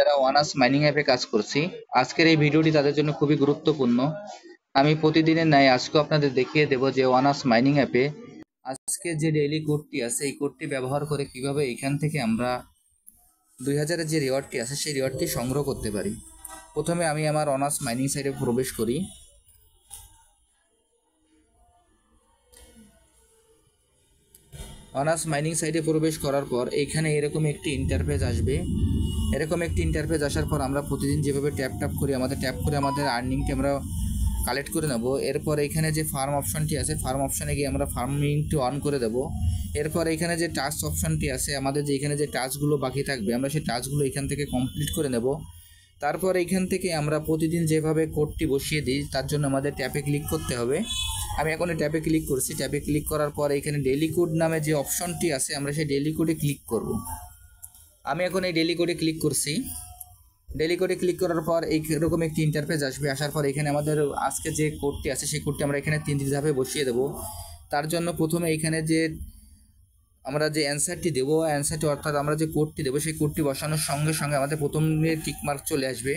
যারা ওয়ানাস মাইনিং অ্যাপে কাজ করছি, আজকের এই ভিডিওটি তাদের জন্য খুবই গুরুত্বপূর্ণ। আমি প্রতিদিনের ন্যায় আজকেও আপনাদের দেখিয়ে দেব যে ওয়ানাস মাইনিং অ্যাপে আজকে যে ডেইলি কোডটি আছে এই কোডটি ব্যবহার করে কিভাবে এখান থেকে আমরা 2000-এর যে রিওয়ার্ডটি আছে সেই রিওয়ার্ডটি সংগ্রহ করতে পারি। প্রথমে আমি আমার ওয়ানাস মাইনিং সাইটে প্রবেশ করি। ওয়ানাস মাইনিং সাইটে প্রবেশ করার পর এইখানে এরকম একটি ইন্টারফেস আসবে। এরকম একটি ইন্টারফেস আসার পর আমরা প্রতিদিন যেভাবে ট্যাপ করি আমাদের আর্নিংটি আমরা কালেক্ট করে নেব। এরপর এখানে যে ফার্ম অপশনটি আছে ফার্ম অপশনে গিয়ে আমরা ফার্মিংটি অন করে দেব। এরপর এখানে যে টাস্ক অপশনটি আছে আমাদের যে এখানে যে টাস্কগুলো বাকি থাকবে আমরা সেই টাস্কগুলো এখান থেকে কমপ্লিট করে নেব। তারপর এখান থেকে আমরা প্রতিদিন যেভাবে কোডটি বসিয়ে দিই তার জন্য আমাদের ট্যাপে ক্লিক করতে হবে। আমি এখন ট্যাপে ক্লিক করছি। ট্যাপে ক্লিক করার পর এখানে ডেইলি কোড নামে যে অপশনটি আছে আমরা সেই ডেইলি কোডে ক্লিক করব। আমি এখন এই ডেইলি কোডে ক্লিক করছি। ডেইলি কোডে ক্লিক করার পর এইরকম একটি ইন্টারফেস আসবে। আসার পর এখানে আমাদের আজকে যে কোডটি আছে সেই কোডটি আমরা এখানে 3 ধাপে বসিয়ে দেব। তার জন্য প্রথমে এখানে যে আমরা যে অ্যান্সারটি দেবো অ্যান্সারটি অর্থাৎ আমরা যে কোডটি দেবো সেই কোডটি বসানোর সঙ্গে সঙ্গে আমাদের প্রথমে টিকমার্ক চলে আসবে।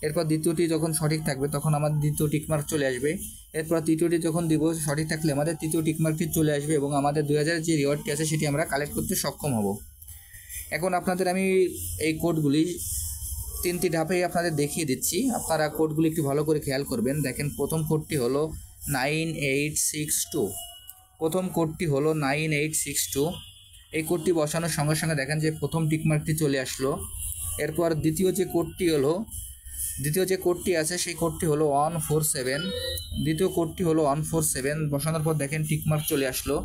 এরপর দ্বিতীয়টি যখন সঠিক থাকবে তখন আমাদের দ্বিতীয় টিকমার্ক চলে আসবে। এরপর তৃতীয়টি যখন দিব সঠিক থাকলে আমাদের তৃতীয় টিকমার্কটি চলে আসবে এবং আমাদের 2000 যে রিওয়ার্ডটি আছে সেটি আমরা কালেক্ট করতে সক্ষম হব। এখন আপনাদের আমি এই কোডগুলি 3টি ধাপেই আপনাদের দেখিয়ে দিচ্ছি। আপনারা কোডগুলি একটু ভালো করে খেয়াল করবেন। দেখেন প্রথম কোডটি হলো 9862। প্রথম কোডটি হলো 9862। এই কোডটি বসানোর সঙ্গে সঙ্গে দেখেন যে প্রথম টিকমার্কটি চলে আসলো। এরপর দ্বিতীয় যে কোডটি আছে সেই কোডটি হলো 147। দ্বিতীয় কোডটি হলো 147 বসানোর পর দেখেন টিকমার্ক চলে আসলো।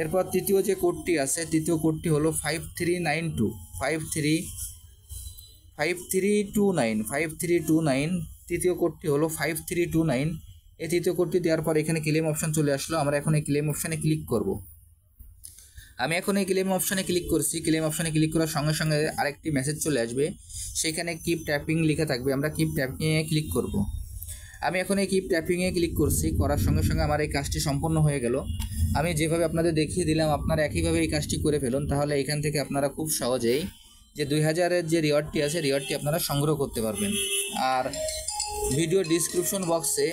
এরপর তৃতীয় যে কোডটি আছে তৃতীয় কোডটি হলো 5329। তৃতীয় কোডটি হলো 5329। এই তৃতীয় কোডটি দেওয়ার পর এখানে ক্লেম অপশন চলে আসলো। আমরা এখন এই ক্লেম অপশানে ক্লিক করব। আমি এখন এই ক্লেম অপশানে ক্লিক করছি। ক্লেম অপশানে ক্লিক করার সঙ্গে সঙ্গে আরেকটি মেসেজ চলে আসবে। সেখানে কিপ ট্যাপিং লেখা থাকবে। আমরা কিপ ট্যাপিংয়ে ক্লিক করব। আমি এখন এই কিপ ট্যাপিংয়ে ক্লিক করছি। করার সঙ্গে সঙ্গে আমার এই কাজটি সম্পন্ন হয়ে গেল। আমি যেভাবে আপনাদের দেখিয়ে দিলাম আপনারা একইভাবে এই কাজটি করে ফেলুন। তাহলে এখান থেকে আপনারা খুব সহজেই যে 2000-এর যে রিওয়ার্ডটি আছে রিওয়ার্ডটি আপনারা সংগ্রহ করতে পারবেন। আর ভিডিও ডিসক্রিপশন বক্সে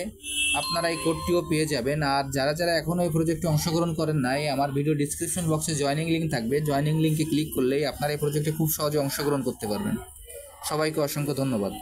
আপনারা এই কোডটিও পেয়ে যাবেন। আর যারা এখনও এই প্রজেক্টে অংশগ্রহণ করেন নাই আমার ভিডিও ডিসক্রিপশন বক্সে জয়েনিং লিঙ্ক থাকবে। জয়েনিং লিঙ্কে ক্লিক করলেই আপনারা এই প্রজেক্টে খুব সহজে অংশগ্রহণ করতে পারবেন। সবাইকে অসংখ্য ধন্যবাদ।